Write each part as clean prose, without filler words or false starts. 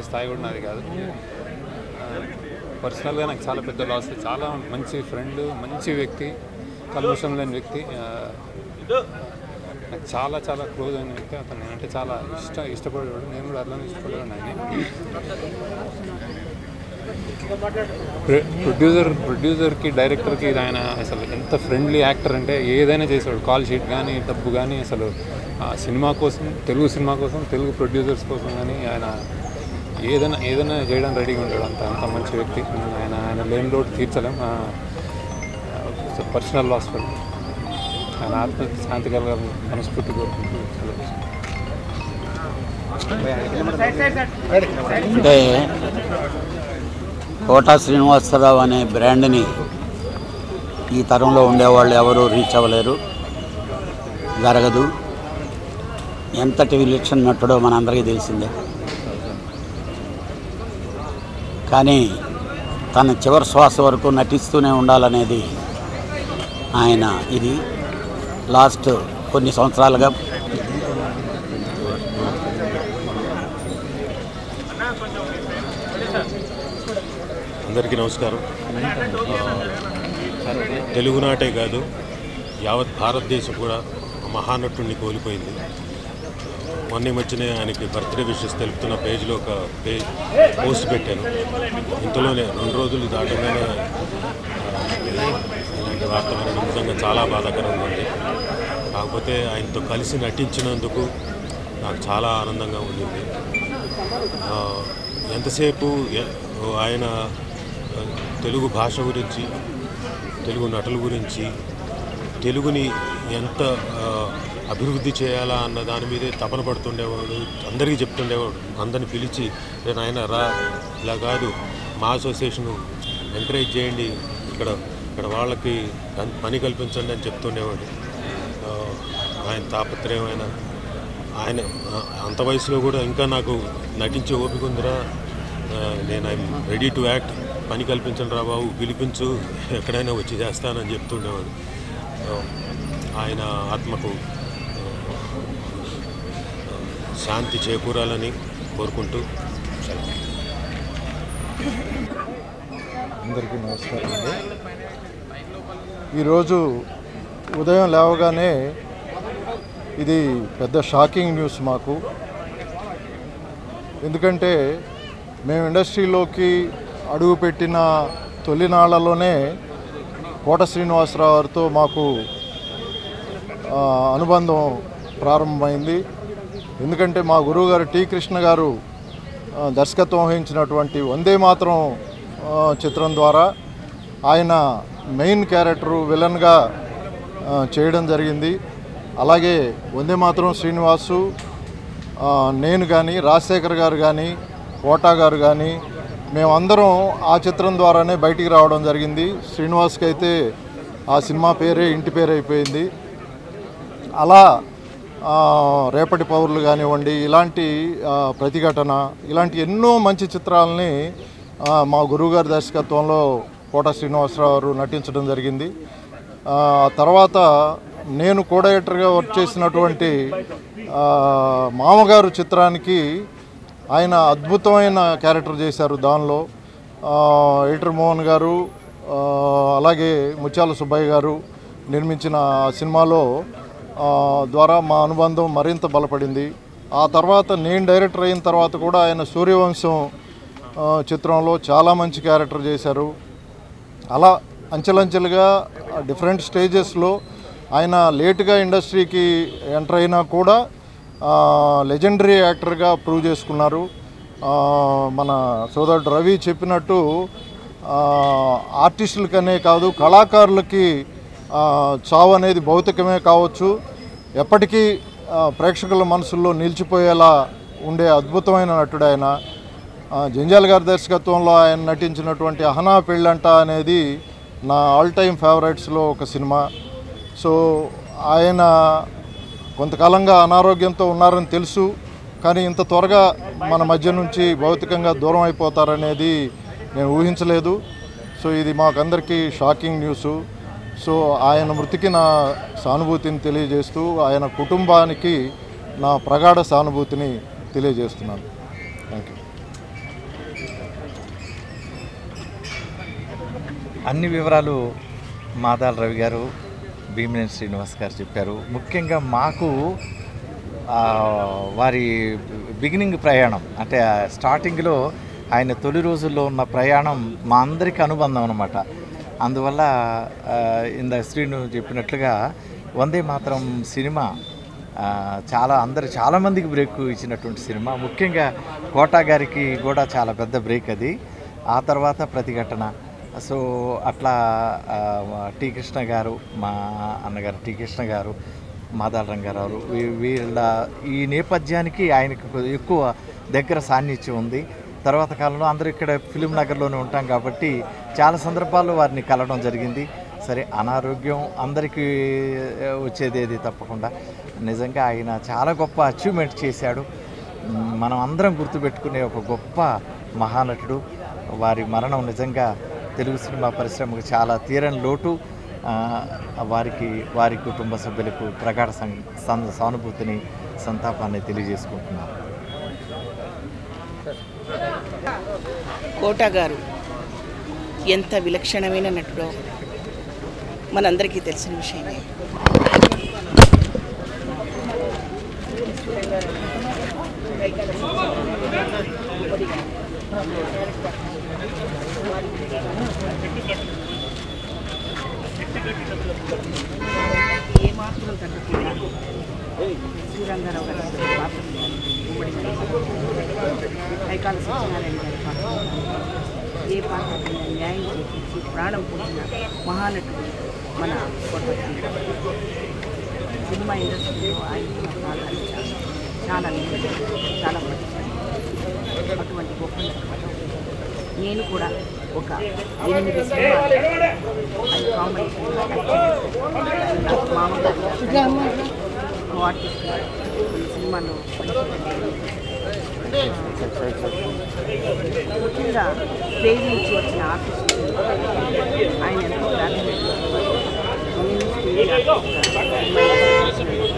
స్థాయి కూడా నాది కాదు. పర్సనల్గా నాకు చాలా పెద్ద లాస్. చాలా మంచి ఫ్రెండ్, మంచి వ్యక్తి, కల్మషం లేని వ్యక్తి, నాకు చాలా చాలా క్లోజ్ అయిన వ్యక్తి. అతను నేనంటే చాలా ఇష్టపడేవాడు. నేను కూడా అట్లానే ఇష్టపడేవాడు. ప్రొడ్యూసర్కి డైరెక్టర్కి ఆయన అసలు ఎంత ఫ్రెండ్లీ యాక్టర్ అంటే ఏదైనా చేసేవాడు. కాల్ షీట్ కానీ, డబ్బు కానీ, అసలు సినిమా కోసం, తెలుగు సినిమా కోసం, తెలుగు ప్రొడ్యూసర్స్ కోసం కానీ ఆయన ఏదైనా చేయడానికి రెడీగా ఉంటాడు. అంత మంచి వ్యక్తి. ఆయన లేని లోటు తీర్చలేం. పర్సనల్ లాస్ ఫర్ ఆయన ఆత్మ శాంతి కలగాలని మనస్ఫూర్తి కోరుకుంటూ అంటే కోటా శ్రీనివాసరావు అనే బ్రాండ్ని ఈ తరంలో ఉండేవాళ్ళు ఎవరు రీచ్ అవ్వలేరు, జరగదు. ఎంతటి విలక్షణ నటుడో మనందరికీ తెలిసిందే. కానీ తన చివరి శ్వాస వరకు నటిస్తూనే ఉండాలనేది ఆయన ఇది లాస్ట్ కొన్ని సంవత్సరాలుగా అందరికీ నమస్కారం. తెలుగునాటే కాదు, యావత్ భారతదేశం కూడా మహానటుడిని కోల్పోయింది. మొన్న మధ్యనే ఆయనకి బర్త్డే విషెస్ తెలుపుతున్న పేజ్లో ఒక పోస్ట్ పెట్టాను. ఇంతలోనే 2 రోజులు దాటగానే ఇలాంటి వార్త వినడం నిజంగా చాలా బాధాకరంగా ఉంది. కాకపోతే ఆయనతో కలిసి నటించినందుకు నాకు చాలా ఆనందంగా ఉండింది. ఎంతసేపు ఆయన తెలుగు భాష గురించి, తెలుగు నటుల గురించి, తెలుగుని ఎంత అభివృద్ధి చేయాలా అన్న దాని మీదే తపన పడుతుండేవాడు. అందరికీ చెప్తుండేవాడు. అందరిని పిలిచి ఆయన రా, ఇలా కాదు, మా అసోసియేషను ఎంకరేజ్ చేయండి, ఇక్కడ వాళ్ళకి పని కల్పించండి అని చెప్తుండేవాడు. ఆయన తాపత్రయం, ఆయన అంత వయసులో కూడా ఇంకా నాకు నటించే ఓపిక ఉందిరా, నేను ఐఎమ్ రెడీ టు యాక్ట్, పని కల్పించండి రా బాబు, పిలిపించు, ఎక్కడైనా వచ్చి చేస్తానని చెప్తుండేవాడు. ఆయన ఆత్మకు శాంతి చేకూరాలని కోరుకుంటూ అందరికీ నమస్కారం అండి. ఈరోజు ఉదయం లేవగానే ఇది పెద్ద షాకింగ్ న్యూస్ మాకు. ఎందుకంటే మేము ఇండస్ట్రీలోకి అడుగుపెట్టిన తొలినాళ్లలోనే కోట శ్రీనివాసరావు గారితో మాకు అనుబంధం ప్రారంభమైంది. ఎందుకంటే మా గురువు గారు టి కృష్ణ గారు దర్శకత్వం వహించినటువంటి వందే మాతరం చిత్రం ద్వారా ఆయన మెయిన్ క్యారెక్టరు విలన్గా చేయడం జరిగింది. అలాగే వందే మాతరం శ్రీనివాసు, నేను కానీ, రాజశేఖర్ గారు కానీ, కోటా గారు కానీ, మేమందరం ఆ చిత్రం ద్వారానే బయటికి రావడం జరిగింది. శ్రీనివాస్కి అయితే ఆ సినిమా పేరే ఇంటి పేరు అయిపోయింది. అలా రేపటి పౌరులు కానివ్వండి, ఇలాంటి ప్రతిఘటన, ఇలాంటి ఎన్నో మంచి చిత్రాలని మా గురువుగారి దర్శకత్వంలో కోట శ్రీనివాసరావు గారు నటించడం జరిగింది. తర్వాత నేను కో డైరెక్టర్గా వర్క్ చేసినటువంటి మామగారు చిత్రానికి ఆయన అద్భుతమైన క్యారెక్టర్ చేశారు. దానిలో ఎడిటర్ మోహన్ గారు, అలాగే ముత్యాల సుబ్బయ్య గారు నిర్మించిన సినిమాలో ద్వారా మా అనుబంధం మరింత బలపడింది. ఆ తర్వాత నేను డైరెక్టర్ అయిన తర్వాత కూడా ఆయన సూర్యవంశం చిత్రంలో చాలా మంచి క్యారెక్టర్ చేశారు. అలా అంచెలంచెలుగా డిఫరెంట్ స్టేజెస్లో ఆయన లేటుగా ఇండస్ట్రీకి ఎంటర్ అయినా కూడా లెజెండరీ యాక్టర్గా ప్రూవ్ చేసుకున్నారు. మన సోదరుడు రవి చెప్పినట్టు ఆర్టిస్టులకనే కాదు, కళాకారులకి చావు అనేది భౌతికమే కావచ్చు, ఎప్పటికీ ప్రేక్షకుల మనసుల్లో నిలిచిపోయేలా ఉండే అద్భుతమైన నటుడు ఆయన. జంజాల్ గారి దర్శకత్వంలో ఆయన నటించినటువంటి అహనా పెళ్ళంట అనేది నా ఆల్ టైమ్ ఫేవరెట్స్లో ఒక సినిమా. సో ఆయన కొంతకాలంగా అనారోగ్యంతో ఉన్నారని తెలుసు, కానీ ఇంత త్వరగా మన మధ్య నుంచి భౌతికంగా దూరం అయిపోతారనేది నేను ఊహించలేదు. సో ఇది మాకందరికీ షాకింగ్ న్యూసు. సో ఆయన మృతికి నా సానుభూతిని తెలియజేస్తూ ఆయన కుటుంబానికి నా ప్రగాఢ సానుభూతిని తెలియజేస్తున్నాను. Thank you. అన్ని వివరాలు మాదాల రవి గారు, భీమినేని శ్రీనివాస్ గారు చెప్పారు. ముఖ్యంగా మాకు వారి బిగినింగ్ ప్రయాణం అంటే స్టార్టింగ్లో ఆయన తొలి రోజుల్లో ఉన్న ప్రయాణం మా అందరికీ అనుబంధం అన్నమాట. అందువల్ల శ్రీను చెప్పినట్లుగా వందే మాతరం సినిమా చాలామందికి బ్రేక్ ఇచ్చినటువంటి సినిమా. ముఖ్యంగా కోటా గారికి కూడా చాలా పెద్ద బ్రేక్ అది. ఆ తర్వాత ప్రతిఘటన. సో అట్లా టీ కృష్ణ గారు, మా అన్నగారు టీ కృష్ణ గారు, మాదాల రంగారావు వీళ్ళ ఈ నేపథ్యానికి ఆయనకు ఎక్కువ దగ్గర సాన్నిధ్యం ఉంది. తర్వాత కాలంలో అందరూ ఇక్కడ ఫిలిం నగర్లోనే ఉంటాం కాబట్టి చాలా సందర్భాల్లో వారిని కలవడం జరిగింది. సరే, అనారోగ్యం అందరికీ వచ్చేది తప్పకుండా. నిజంగా ఆయన చాలా గొప్ప అచీవ్మెంట్ చేశాడు. మనం అందరం గుర్తుపెట్టుకునే ఒక గొప్ప మహానటుడు. వారి మరణం నిజంగా తెలుగు సినిమా పరిశ్రమకు చాలా తీరని లోటు. వారి కుటుంబ సభ్యులకు ప్రగాఢ సానుభూతిని, సంతాపాన్ని తెలియజేసుకుంటున్నాను. కోటా గారు ఎంత విలక్షణమైన నటుడో మనందరికీ తెలిసిన విషయమే. ఏమాత్రం తగ్గకుండా శ్రీరంగారావు గారి పాత్ర, కైకాల సత్యనారాయణ గారి పాత్ర, ఏ పాత్ర న్యాయం చేసి ప్రాణం పోసిన మహానటుడు మన కోట. సినిమా ఇండస్ట్రీలో ఆయన చాలా చాలా అటువంటి గొప్ప నటుడు. నేను కూడా ఒక 8 సినిమాలు అది కామెడీ మామగారు ఆర్టిస్ట్ సినిమాలో ముఖ్యంగా స్టేజ్ నుంచి వచ్చిన ఆర్టిస్ట్ ఆయన ఎంతో ప్రాధాన్యత. నేను స్టేజ్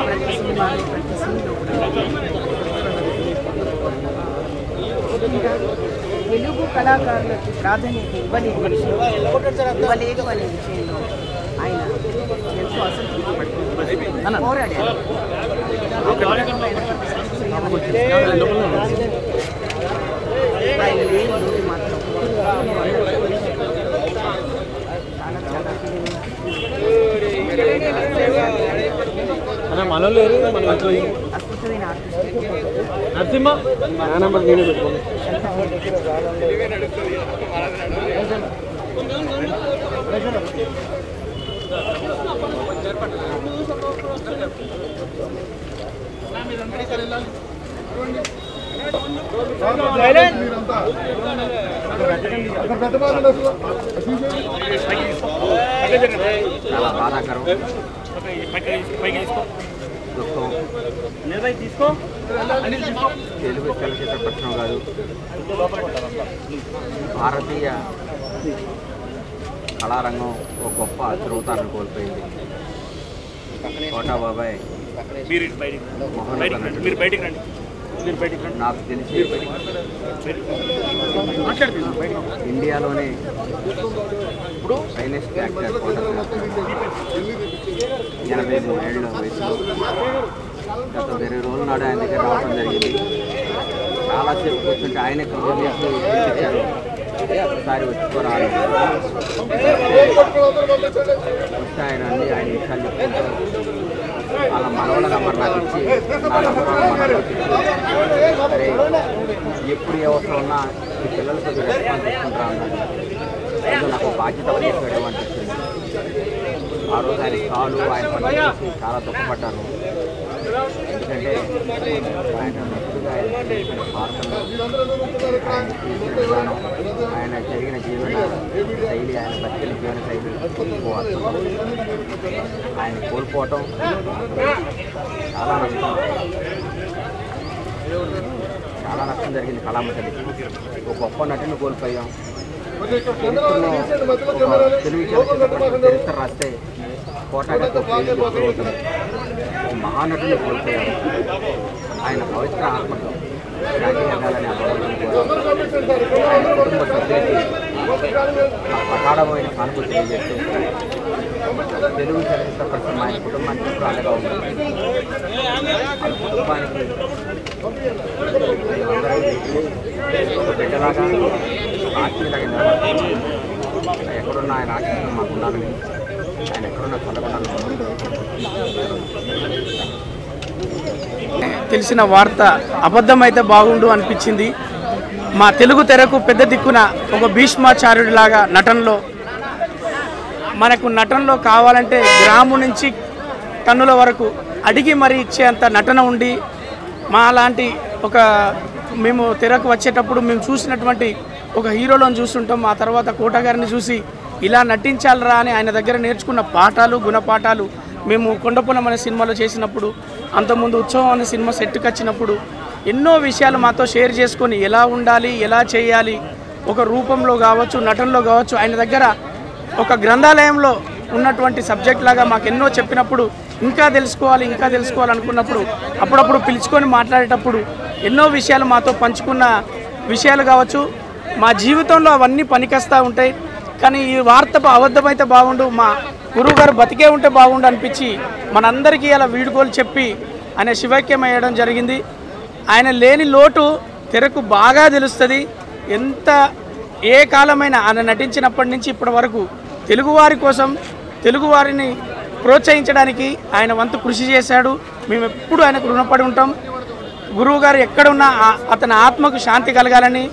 ప్రతి సినిమాలో ప్రతి సీన్లో తెలుగు కళాకారులకు ప్రాధాన్యత ఇవ్వలేదు అనే విషయంలో ఆయన ఎంతో అసంతృప్తి పడుతుంది, పోరాడారు. ఆయన లేని రోజు మాత్రం అద్భుతమైన చాలా బాధాకరం. తెలుగు చలచిత్ర పరిశ్రమ కాదు, భారతీయ కళారంగం ఒక గొప్ప శ్రోతాన్ని కోల్పోయింది. కోటా బాబాయ్ నాకు తెలిసి ఇండియాలోనే ఫైనెస్ట్ యాక్టర్ కోటా. 83 ఏళ్ళ వయసులో గత 20 రోజుల నాడు ఆయన దగ్గర రావడం జరిగింది. చాలాసేపు కూర్చుంటే ఆయనే చూపించారు, ఒకసారి వచ్చుకోరాలి వస్తే ఆయన అండి ఆయన విషయాలు చెప్పుకుంటూ వాళ్ళ మనవల నెంబర్ నాకు ఇచ్చి నా నెంబర్ సరే ఎప్పుడు ఏ అవసరం ఉన్నా ఈ పిల్లలతో రెస్పాన్స్ తీసుకుంటా ఉన్నాను. నాకు బాధ్యత వహించడం అనిపిస్తుంది. ఆ రోజు ఆయన కాలు ఆయన పని చూసి చాలా దుఃఖపడ్డాను. ఎందుకంటే ఆయన నటుడుగా ఆయన చేసిన పాత్రలు, ఆయన చేసిన విధానం, ఆయన జరిగిన జీవన శైలి, ఆయన బతికిన జీవన శైలి ఆయన కోల్పోవటం చాలా నష్టం జరిగింది కళామండలికి. ఒక గొప్ప నటుని కోల్పోయాం. తెలుగు చరిత్ర రాస్తే కోటాగారితో అవుతుంది. ఒక మహానటుని కోల్పోయాం. ఆయన పవిత్ర ఆత్మకు శాంతి జరగాలని ఆయన కుటుంబ సభ్యులకి ప్రగాఢమైన సానుభూతి తెలియజేస్తూ తెలుగు చలనచిత్ర పరిశ్రమ ఆయన కుటుంబానికి ఎప్పుడు అండగా ఉంటుంది. ఆ కుటుంబానికి మేమందరం ఒక బిడ్డలాగా ఆశీలాగా నిలబడుతుంది. ఎక్కడున్న ఆయన ఆశీస్సులు మాకు ఉండాలని, ఆయన ఎక్కడున్న చల్లగొండాలని తెలిసిన వార్త అబద్ధమైతే బాగుండు అనిపించింది. మా తెలుగు తెరకు పెద్ద దిక్కున ఒక భీష్మాచార్యుడిలాగా నటనలో కావాలంటే గ్రాము నుంచి టన్నుల వరకు అడిగి మరీ ఇచ్చేంత నటన ఉండి మా లాంటి మేము తెరకు వచ్చేటప్పుడు మేము చూసినటువంటి ఒక హీరోలను చూస్తుంటాం. ఆ తర్వాత కోట గారిని చూసి ఇలా నటించాలరా అని ఆయన దగ్గర నేర్చుకున్న పాఠాలు, గుణపాఠాలు మేము కొండపొలం అనే సినిమాలో చేసినప్పుడు, అంతకుముందు ఉత్సవం అనే సినిమా సెట్కి వచ్చినప్పుడు ఎన్నో విషయాలు మాతో షేర్ చేసుకొని ఎలా ఉండాలి, ఎలా చేయాలి, ఒక రూపంలో కావచ్చు, నటనలో కావచ్చు, ఆయన దగ్గర ఒక గ్రంథాలయంలో ఉన్నటువంటి సబ్జెక్ట్ లాగా మాకు ఎన్నో చెప్పినప్పుడు ఇంకా తెలుసుకోవాలనుకున్నప్పుడు అప్పుడప్పుడు పిలుచుకొని మాట్లాడేటప్పుడు ఎన్నో విషయాలు మాతో పంచుకున్న విషయాలు కావచ్చు. మా జీవితంలో అవన్నీ పనికొస్తూ ఉంటాయి. కానీ ఈ వార్త అబద్ధమైతే బాగుండు, మా గురువు గారు బతికే ఉంటే బాగుండు అనిపించి మనందరికీ అలా వీడుకోలు చెప్పి ఆయన శివైక్యం అయ్యడం జరిగింది. ఆయన లేని లోటు తెరకు బాగా తెలుస్తుంది. ఏ కాలమైనా ఆయన నటించినప్పటి నుంచి ఇప్పటి వరకు తెలుగువారి కోసం, తెలుగువారిని ప్రోత్సహించడానికి ఆయన వంతు కృషి చేశాడు. మేము ఎప్పుడు ఆయనకు రుణపడి ఉంటాం. గురువు గారు ఎక్కడున్నా అతని ఆత్మకు శాంతి కలగాలని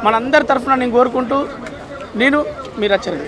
మనందరి తరఫున నేను కోరుకుంటూ మీరు వచ్చారు.